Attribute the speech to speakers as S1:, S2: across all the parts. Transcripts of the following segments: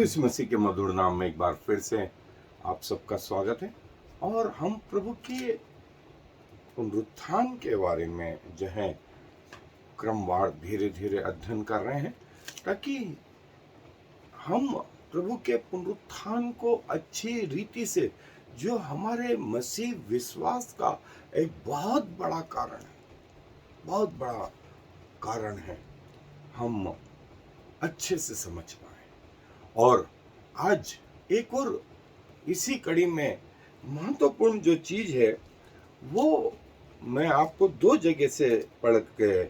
S1: यीशु मसीह के मधुर नाम में एक बार फिर से आप सबका स्वागत है। और हम प्रभु के पुनरुत्थान के बारे में जो है क्रमवार धीरे धीरे अध्ययन कर रहे हैं, ताकि हम प्रभु के पुनरुत्थान को अच्छी रीति से, जो हमारे मसीह विश्वास का एक बहुत बड़ा कारण है, हम अच्छे से समझ पाए। और आज एक और इसी कड़ी में महत्वपूर्ण जो चीज है वो मैं आपको दो जगह से पढ़ के,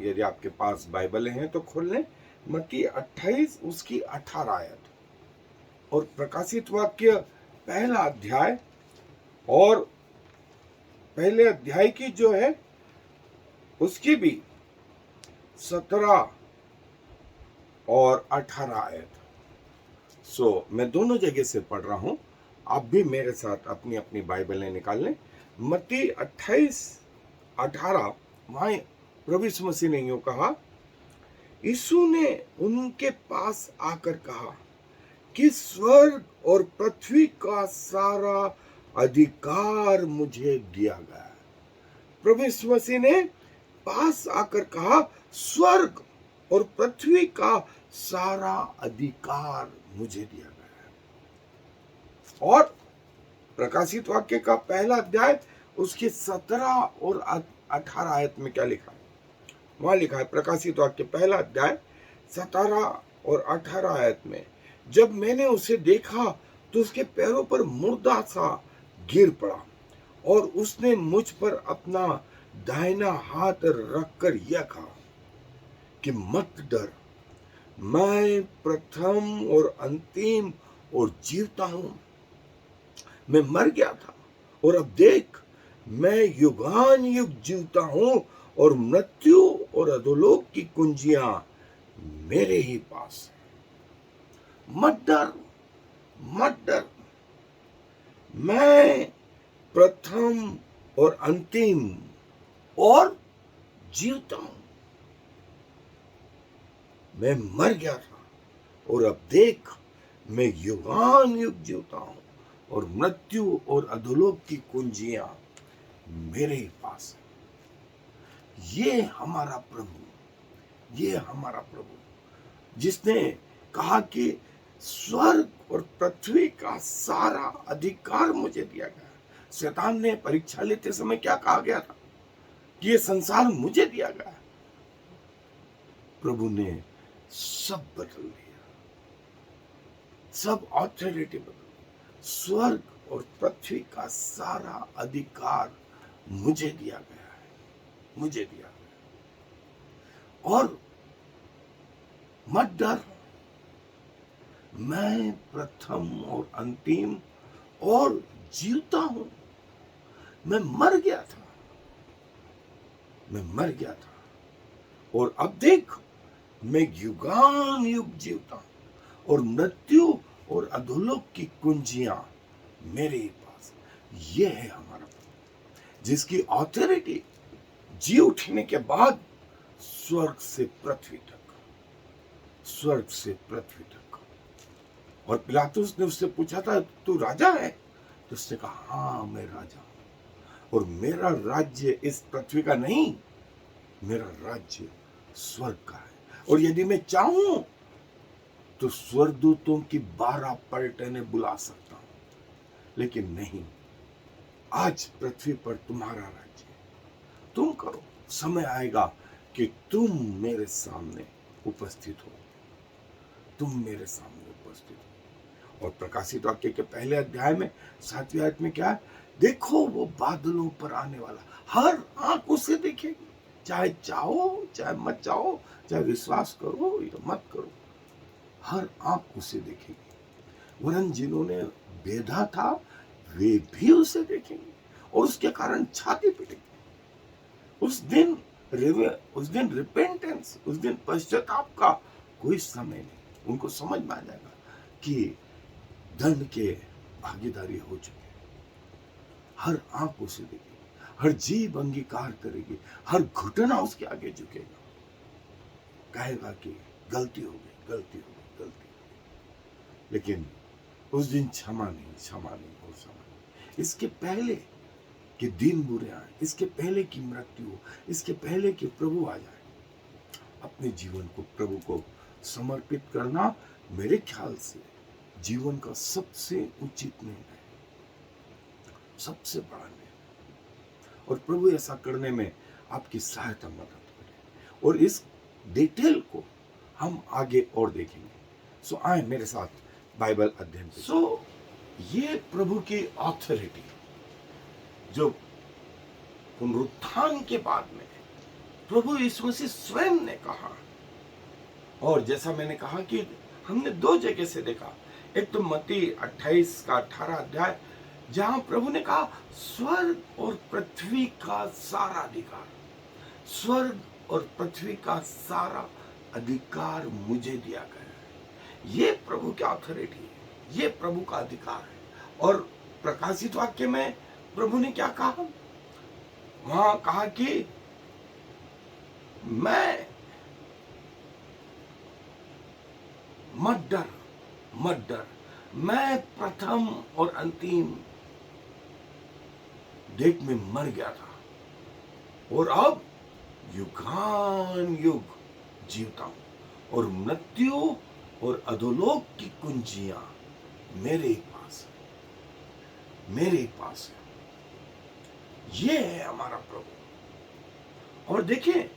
S1: यदि आपके पास बाइबल हैं तो खोल लें। मत्ती 28 उसकी 18 आयत और प्रकाशित वाक्य पहला अध्याय और पहले अध्याय की जो है उसकी भी 17 और 18 आयत। मैं दोनों जगह से पढ़ रहा हूं, आप भी मेरे साथ अपनी अपनी बाइबलें निकाल लें। मत्ती 28:18 वहां प्रभु यीशु मसीह ने यूं कहा, यीशु ने उनके पास आकर कहा कि स्वर्ग और पृथ्वी का सारा अधिकार मुझे दिया गया है। प्रभु यीशु मसीह ने पास आकर कहा, स्वर्ग और पृथ्वी का सारा अधिकार मुझे दिया गया है। और प्रकाशित वाक्य का पहला अध्याय उसकी 17 और 18 आयत में क्या लिखा है? वहां लिखा है, प्रकाशित वाक्य पहला अध्याय 17 और 18 आयत में, जब मैंने उसे देखा तो उसके पैरों पर मुर्दा सा गिर पड़ा और उसने मुझ पर अपना दाहिना हाथ रखकर यह कहा कि मत डर, मैं प्रथम और अंतिम और जीवता हूं। मैं मर गया था और अब देख, मैं युगान युग जीवता हूं और मृत्यु और अधोलोक की कुंजियां मेरे ही पास है। मत डर, मत डर, मैं प्रथम और अंतिम और जीवता हूं। मैं मर गया था और अब देख, मैं युगान युग जीवता हूं और मृत्यु और अधोलोक की कुंजियां मेरे ही पास है। ये हमारा प्रभु जिसने कहा कि स्वर्ग और पृथ्वी का सारा अधिकार मुझे दिया गया। शैतान ने परीक्षा लेते समय क्या कहा गया था कि ये संसार मुझे दिया गया। प्रभु ने सब बदल दिया, सब ऑथोरिटी बदल दी। स्वर्ग और पृथ्वी का सारा अधिकार मुझे दिया गया है, मुझे दिया गया। और मत डर, मैं प्रथम और अंतिम और जीवता हूं। मैं मर गया था और अब देख, मैं युगान युग जीवता हूं और मृत्यु और अधोलोक की कुंजियां मेरे ही पास। ये है हमारा प्रभु, जिसकी ऑथोरिटी जी उठने के बाद स्वर्ग से पृथ्वी तक। और पिलातुस ने उससे पूछा था, तू राजा है? तो उसने कहा, हाँ मैं राजा हूं और मेरा राज्य इस पृथ्वी का नहीं, मेरा राज्य स्वर्ग का है। और यदि मैं चाहूं तो स्वर्गदूतों की 12 पलटने बुला सकता हूं, लेकिन नहीं, आज पृथ्वी पर तुम्हारा राज्य है, तुम करो। समय आएगा कि तुम मेरे सामने उपस्थित हो, और प्रकाशित वाक्य के पहले अध्याय में 7वीं आयत में क्या है? देखो, वो बादलों पर आने वाला, हर आंख उसे देखेगी, चाहे चाहो चाहे मत चाहो, चाहे विश्वास करो या मत करो, हर आंख उसे देखेगी। वरन जिन्होंने बेधा था वे भी उसे देखेंगे और उसके कारण छाती पीटेंगे। उस दिन रिपेंटेंस, उस दिन पश्चाताप का कोई समय नहीं। उनको समझ में आ जाएगा कि दंड के भागीदारी हो चुके हैं। हर आंख उसे देखेगी, हर जीभ अंगीकार करेगी, हर घुटना उसके आगे झुकेगा, कहेगा कि गलती हो गई। लेकिन उस दिन क्षमा नहीं, क्षमा नहीं और क्षमा नहीं। इसके पहले कि दिन बुरे आए, इसके पहले कि मृत्यु हो, इसके पहले कि प्रभु आ जाए, अपने जीवन को प्रभु को समर्पित करना मेरे ख्याल से जीवन का सबसे उचित निर्णय है, सबसे बड़ा निर्णय। और प्रभु ऐसा करने में आपकी सहायता मदद करे, और इस डिटेल को हम आगे और देखेंगे। सो आए मेरे साथ बाइबल अध्ययन पे। सो ये प्रभु की ऑथोरिटी जो पुनरुत्थान के बाद में प्रभु यीशु मसीह स्वयं ने कहा, और जैसा मैंने कहा कि हमने दो जगह से देखा, एक तो मत्ती 28 का 18 अध्याय, जहां प्रभु ने कहा स्वर्ग और पृथ्वी का सारा अधिकार, स्वर्ग और पृथ्वी का सारा अधिकार मुझे दिया गया है। ये प्रभु की अथॉरिटी है, ये प्रभु का अधिकार है। और प्रकाशित वाक्य में प्रभु ने क्या कहा, वहां कहा कि मैं मत डर, मैं प्रथम और अंतिम डेट में मर गया था और अब युगान युग जीवता हूं, और मृत्यु और अधोलोक की कुंजियां मेरे ही पास है, मेरे ही पास है। ये है हमारा प्रभु। और देखिए,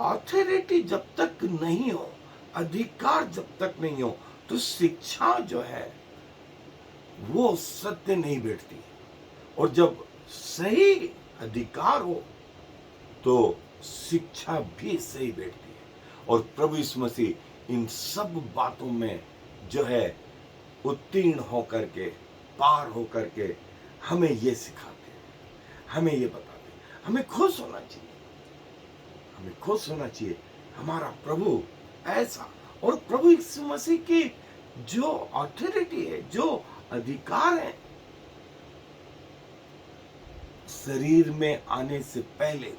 S1: ऑथोरिटी जब तक नहीं हो, अधिकार जब तक नहीं हो, तो शिक्षा जो है वो सत्य नहीं बैठती। और जब सही अधिकार हो तो शिक्षा भी सही बैठती है। और प्रभु यीशु मसीह इन सब बातों में जो है उत्तीर्ण होकर के, पार होकर के हमें ये सिखाते हैं, हमें ये बताते हैं। हमें खुश होना चाहिए, हमें खुश होना चाहिए। हमारा प्रभु ऐसा, और प्रभु यीशु मसीह की जो ऑथोरिटी है, जो अधिकार है, शरीर में आने से पहले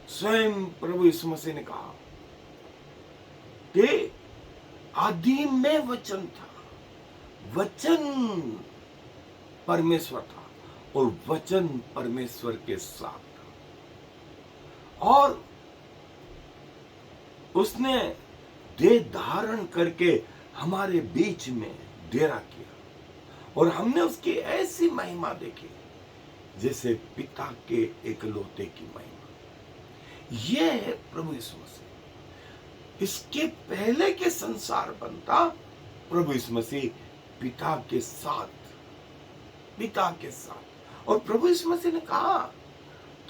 S1: स्वयं प्रभु यीशु मसीह ने कहा कि आदि में वचन था, वचन परमेश्वर था और वचन परमेश्वर के साथ था, और उसने देह धारण करके हमारे बीच में डेरा किया, और हमने उसकी ऐसी महिमा देखी जैसे पिता के एकलौते की महिमा। यह है प्रभु यीशु मसीह। इसके पहले के संसार बनता, प्रभु यीशु मसीह पिता के साथ, पिता के साथ। और प्रभु यीशु मसीह ने कहा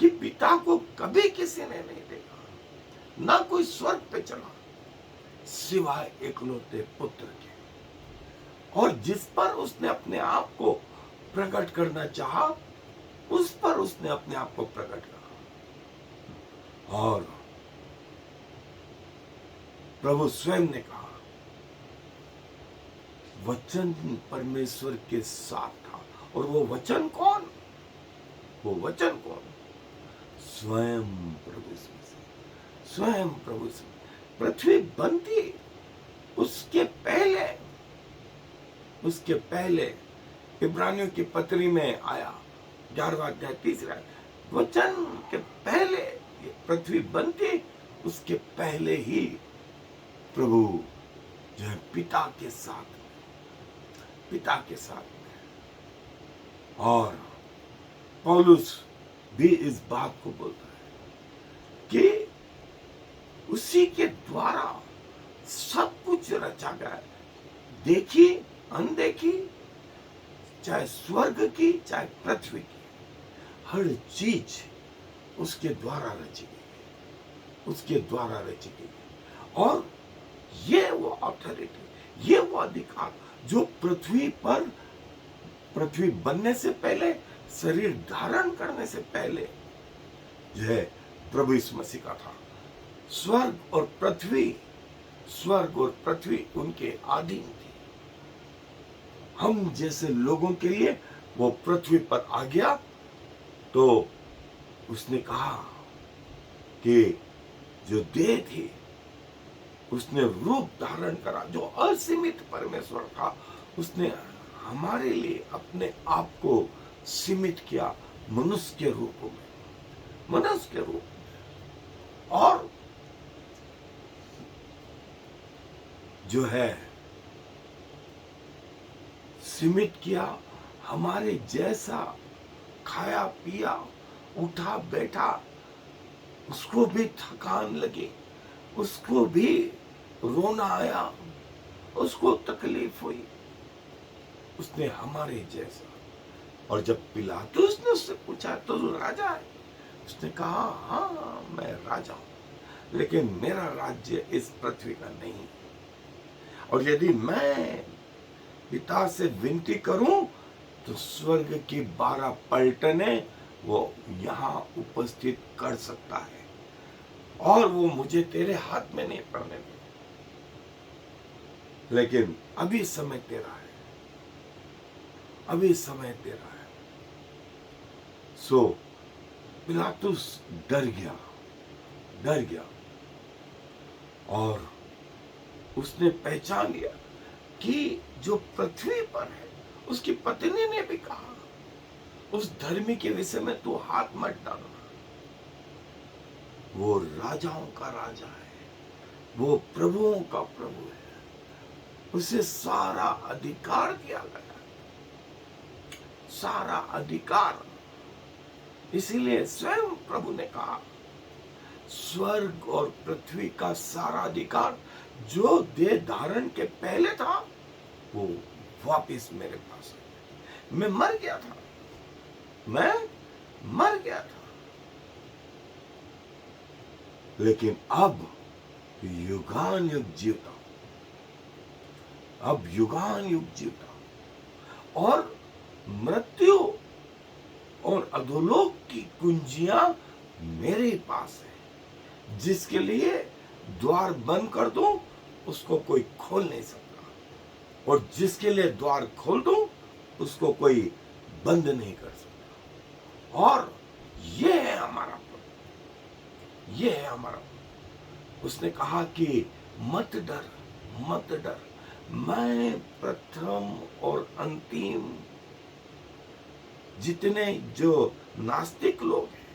S1: कि पिता को कभी किसी ने नहीं देखा, ना कोई स्वर्ग पे चला सिवाय एकलौते पुत्र के, और जिस पर उसने अपने आप को प्रकट करना चाहा, उस पर उसने अपने आप को प्रकट करा। और प्रभु स्वयं ने कहा वचन परमेश्वर के साथ था, और वो वचन कौन, वो वचन कौन, स्वयं प्रभु यीशु मसीह, स्वयं प्रभु यीशु। पृथ्वी बनती उसके पहले इब्रानियों की पत्री में आया 11वां अध्याय 3 वचन के पहले पृथ्वी बनती, उसके पहले ही प्रभु जो है पिता के साथ में। और पौलुस भी इस बात को बोलता है कि उसी के द्वारा सब कुछ रचा गया, देखी अनदेखी, चाहे स्वर्ग की चाहे पृथ्वी की, हर चीज उसके द्वारा रची गई, उसके द्वारा रची गई। और ये वो अथॉरिटी, ये वो अधिकार जो पृथ्वी बनने से पहले, शरीर धारण करने से पहले जो है प्रभु यीशु मसीह का था। स्वर्ग और पृथ्वी उनके अधीन थी। हम जैसे लोगों के लिए वो पृथ्वी पर आ गया, तो उसने कहा कि जो देह थी उसने रूप धारण करा, जो असीमित परमेश्वर था, उसने हमारे लिए अपने आप को सीमित किया मनुष्य के रूप में, मनुष्य के रूप में। और जो है सीमित किया, हमारे जैसा खाया पिया, उठा बैठा, उसको भी थकान लगी, उसको भी रोना आया, उसको तकलीफ हुई, उसने हमारे जैसा। और जब पिलातुस ने उससे पूछा तो तू राजा है, उसने कहा हाँ मैं राजा हूं, लेकिन मेरा राज्य इस पृथ्वी का नहीं है। और यदि मैं पिता से विनती करूं तो स्वर्ग की 12 पलटने वो यहाँ उपस्थित कर सकता है, और वो मुझे तेरे हाथ में नहीं पड़ने दे, लेकिन अभी समय तेरा है, अभी समय तेरा है। सो पिलातुस डर गया, डर गया, और उसने पहचान लिया कि जो पृथ्वी पर है, उसकी पत्नी ने भी कहा उस धर्मी के विषय में तू हाथ मत डालना, वो राजाओं का राजा है, वो प्रभुओं का प्रभु है, उसे सारा अधिकार दिया गया, सारा अधिकार। इसीलिए स्वयं प्रभु ने कहा स्वर्ग और पृथ्वी का सारा अधिकार जो देह धारण के पहले था वो वापस मेरे पास है। मैं मर गया था, मैं मर गया था, लेकिन अब युगान युग जीवता, अब युगान युग जीवता, और मृत्यु और अधोलोक की कुंजियां मेरे पास है। जिसके लिए द्वार बंद कर दूं उसको कोई खोल नहीं सकता, और जिसके लिए द्वार खोल दूं उसको कोई बंद नहीं कर सकता। और ये है हमारा प्रभु, ये है हमारा प्रभु। उसने कहा कि मत डर, मत डर, मैं प्रथम और अंतिम। जितने जो नास्तिक लोग हैं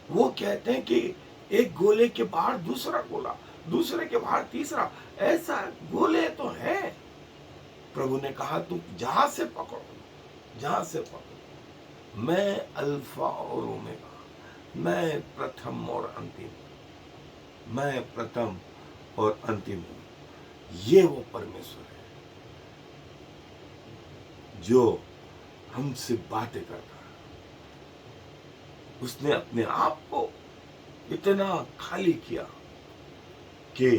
S1: वो कहते हैं कि एक गोले के बाहर दूसरा गोला, दूसरे के बाहर तीसरा, ऐसा गोले तो है। प्रभु ने कहा तू जहां से पकड़ो, जहां से पकड़ो, मैं अल्फा और ओमेगा, मैं प्रथम और अंतिम, मैं प्रथम और अंतिम हूं। ये वो परमेश्वर है जो हमसे बातें करता है। उसने अपने आप को इतना खाली किया कि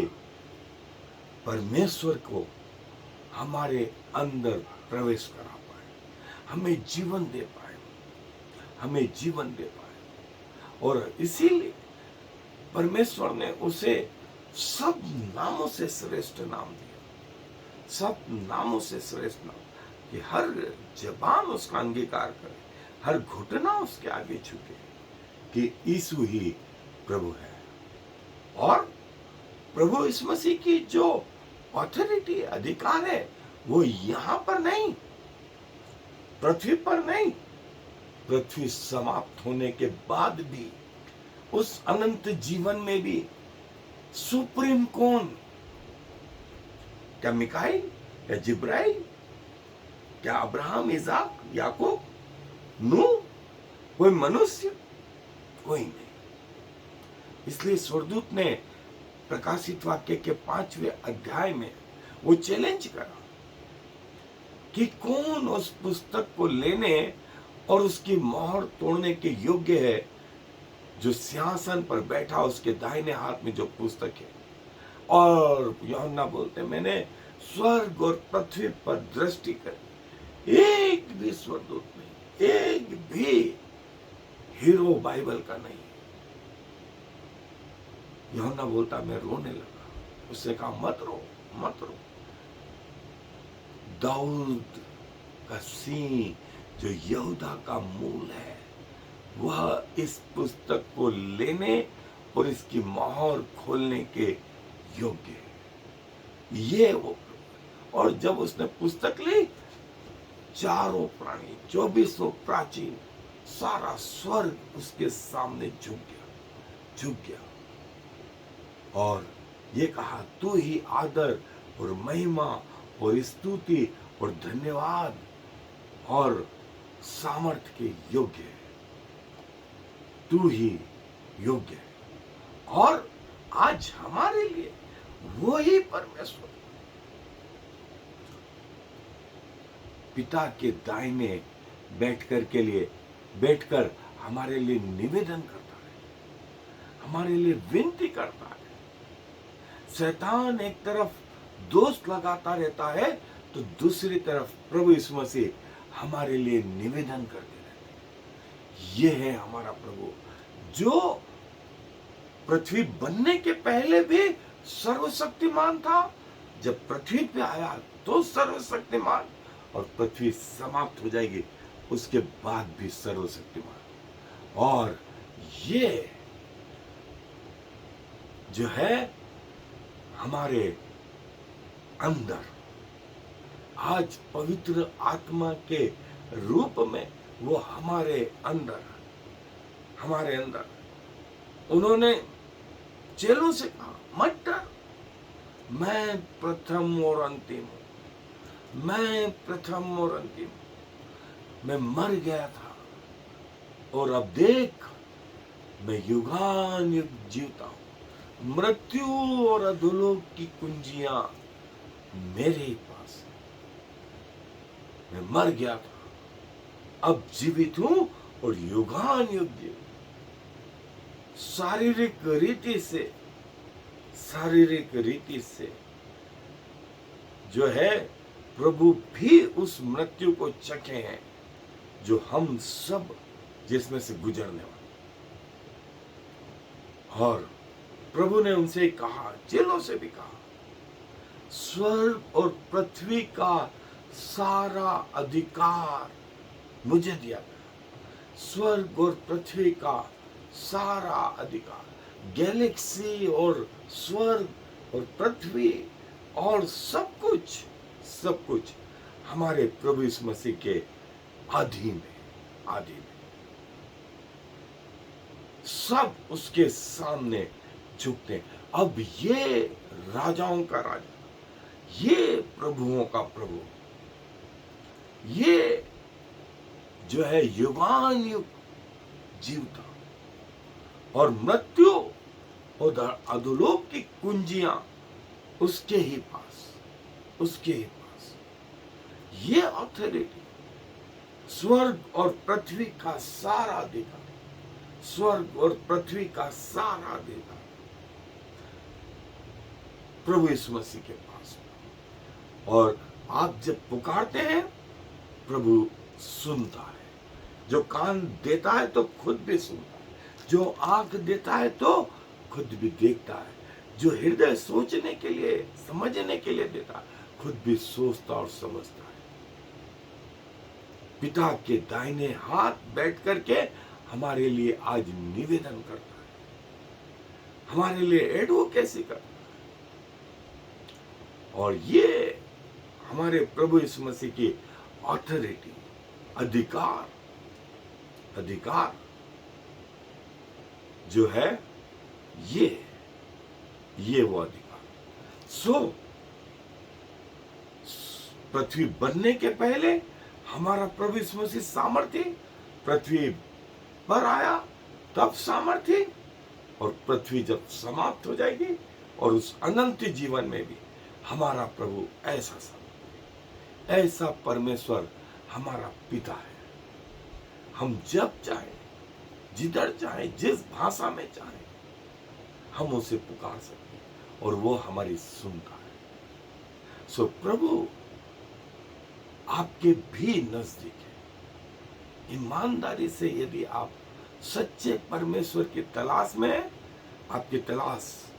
S1: परमेश्वर को हमारे अंदर प्रवेश करा पाए, हमें जीवन दे पाए, हमें जीवन दे पाए। और इसीलिए परमेश्वर ने उसे सब नामों से श्रेष्ठ नाम दिया, सब नामों से श्रेष्ठ नाम, कि हर जबान उसका अंगीकार करे, हर घुटना उसके आगे झुके कि यीशु ही प्रभु है। और प्रभु यीशु मसीह की जो ऑथोरिटी, अधिकार है, वो यहां पर नहीं, पृथ्वी पर नहीं, पृथ्वी समाप्त होने के बाद भी, उस अनंत जीवन में भी सुप्रीम कौन? क्या मिकाइल, क्या जिब्राइल, क्या अब्राहम, इसाक, याकूब, नूह? कोई मनुष्य? कोई नहीं। इसलिए स्वर्गदूत ने प्रकाशित वाक्य के 5वें अध्याय में वो चैलेंज करा कि कौन उस पुस्तक को लेने और उसकी मोहर तोड़ने के योग्य है, जो सिंहासन पर बैठा उसके दाहिने हाथ में जो पुस्तक है। और यूहन्ना बोलते मैंने स्वर्ग और पृथ्वी पर दृष्टि कर, एक भी स्वर्गदूत नहीं, एक भी हीरो बाइबल का नहीं। यूहन्ना बोलता मैं रोने लगा। उससे कहा मत रो, मत रो। दाऊद का सिंह जो यहूदा का मूल है, वह इस पुस्तक को लेने और इसकी मोहर खोलने के योग्य है। ये वो। और जब उसने पुस्तक ली, चारों प्राणी, 2400 प्राचीन, सारा स्वर्ग उसके सामने झुक गया और ये कहा, तू ही आदर और महिमा और स्तुति और धन्यवाद और सामर्थ्य के योग्य है। तू ही योग्य है। और आज हमारे लिए वही परमेश्वर पिता के दाहिने बैठकर हमारे लिए निवेदन करता है, हमारे लिए विनती करता है। शैतान एक तरफ दोष लगाता रहता है तो दूसरी तरफ प्रभु यीशु मसीह हमारे लिए निवेदन करते रहते हैं। ये है हमारा प्रभु जो पृथ्वी बनने के पहले भी सर्वशक्तिमान था, जब पृथ्वी पे आया तो सर्वशक्तिमान, और पृथ्वी समाप्त हो जाएगी उसके बाद भी सर्वशक्तिमान। और ये जो है हमारे अंदर आज पवित्र आत्मा के रूप में वो हमारे अंदर उन्होंने चेलों से कहा, मत डर, मैं प्रथम और अंतिम हूं, मैं प्रथम और अंतिम हूं। मैं मर गया था और अब देख मैं युगान युग जीवता हूं। मृत्यु और अधोलोक की कुंजियां मेरे ही पास है। मैं मर गया था, अब जीवित हूं और युगान युग जीव। शारीरिक रीति से जो है प्रभु भी उस मृत्यु को चखे हैं जो हम सब जिसमें से गुजरने वाले। और प्रभु ने उनसे कहा, चेलों से भी कहा, स्वर्ग और पृथ्वी का सारा अधिकार मुझे दिया गया। स्वर्ग और पृथ्वी का सारा अधिकार, गैलेक्सी और स्वर्ग और पृथ्वी और सब कुछ हमारे प्रभु यीशु मसीह के अधीन है। सब उसके सामने झुकते हैं। अब ये राजाओं का राजा, ये प्रभुओं का प्रभु, ये जो है युगान युग जीवता, और मृत्यु और अधोलोक की कुंजियां उसके ही पास। ये ऑथोरिटी, स्वर्ग और पृथ्वी का सारा अधिकार, प्रभु यीशु मसीह के पास। और आप जब पुकारते हैं प्रभु सुनता है। जो कान देता है तो खुद भी सुनता है, जो आंख देता है तो खुद भी देखता है, जो हृदय सोचने के लिए, समझने के लिए देता है, खुद भी सोचता और समझता है। पिता के दाहिने हाथ बैठ करके हमारे लिए आज निवेदन करता है, हमारे लिए एडवोकेसी करता है। और ये हमारे प्रभु यीशु मसीह की ऑथोरिटी, अधिकार जो है, ये वो अधिकार। पृथ्वी बनने के पहले हमारा प्रभु यीशु मसीह सामर्थ्य, पृथ्वी पर आया तब सामर्थ्य, और पृथ्वी जब समाप्त हो जाएगी और उस अनंत जीवन में भी हमारा प्रभु ऐसा परमेश्वर हमारा पिता है। हम जब चाहे, जिधर चाहे, जिस भाषा में चाहे, हम उसे पुकार सकते हैं और वो हमारी सुनता है। प्रभु आपके भी नजदीक है। ईमानदारी से यदि आप सच्चे परमेश्वर की तलाश में हैं, आपकी तलाश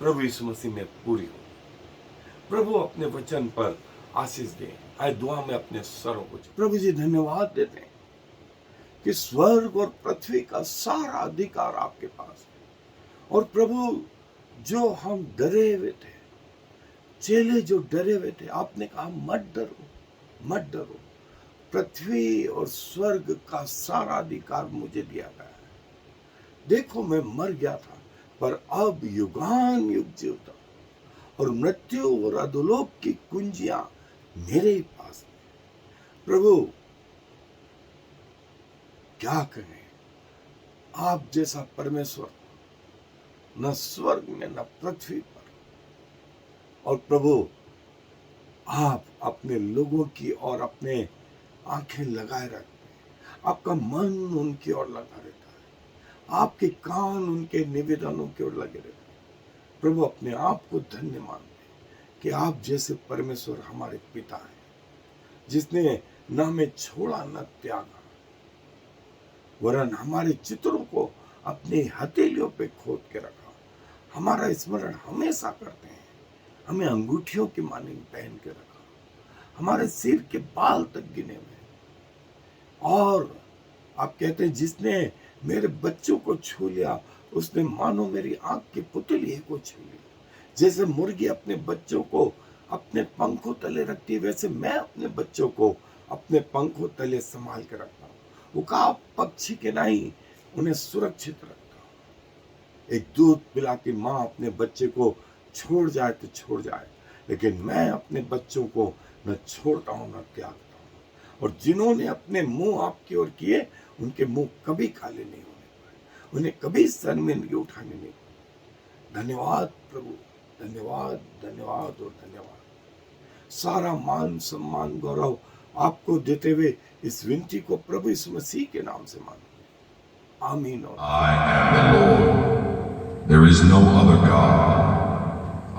S1: प्रभु यीशु मसीह में पूरी हो। प्रभु अपने वचन पर आशीष दें। आए दुआ में अपने सरों को प्रभु जी धन्यवाद देते हैं कि स्वर्ग और पृथ्वी का सारा अधिकार आपके पास है। और प्रभु जो हम डरे हुए थे, चेले जो डरे हुए थे, आपने कहा मत डरो, मत डरो, पृथ्वी और स्वर्ग का सारा अधिकार मुझे दिया गया है। देखो मैं मर गया था, पर अब युगान युग जीवता, और मृत्यु और अधोलोक की कुंजियां मेरे ही पास है। प्रभु क्या कहें, आप जैसा परमेश्वर न स्वर्ग में न पृथ्वी पर। और प्रभु आप अपने लोगों की ओर अपने आंखें लगाए रखते हैं, आपका मन उनकी ओर लगा रहता है, आपके कान उनके निवेदनों की ओर लगे रहते हैं। प्रभु अपने आप को धन्य मानते हैं कि आप जैसे परमेश्वर हमारे पिता हैं, जिसने न हमें छोड़ा न त्यागा, वरन हमारे चित्रों को अपनी हथेलियों पे खोद के रखा। हमारा स्मरण हमेशा करते हैं, हमें अंगूठियों की मानिंद पहन के रखा, हमारे सिर के बाल तक गिने हुए। और आप कहते हैं जिसने मेरे बच्चों को छू लिया, उसने मानो मेरी आंख की पुतली को छू लिया। जैसे मुर्गी अपने बच्चों को अपने पंखों तले रखती है, वैसे मैं अपने बच्चों को अपने पंखों तले संभाल के रखता हूँ। वो कहा पक्षी के नहीं, उन्हें सुरक्षित रखता हूँ। एक दूध पिलाती माँ अपने बच्चे को छोड़ जाए तो छोड़ जाए, लेकिन मैं अपने बच्चों को न छोड़ता हूँ न त्यागता हूँ। और जिन्होंने अपने मुंह आपकी ओर किए, उनके मुंह कभी खाली नहीं होने पाए, उन्हें कभी शर्मिंदगी उठाने नहीं पाए। धन्यवाद प्रभु, धन्यवाद, धन्यवाद और धन्यवाद। सारा मान सम्मान गौरव आपको देते हुए इस विनती को प्रभु यीशु मसीह के नाम से मांगते, आमीन।
S2: I am the Lord. There is no other God.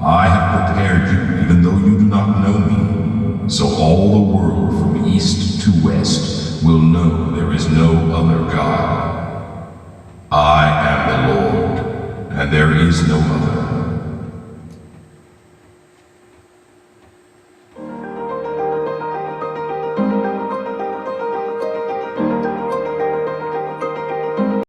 S2: I have prepared you, even though you do not know me, so all the world from east to west will know there is no other God. I am the Lord, and there is no other.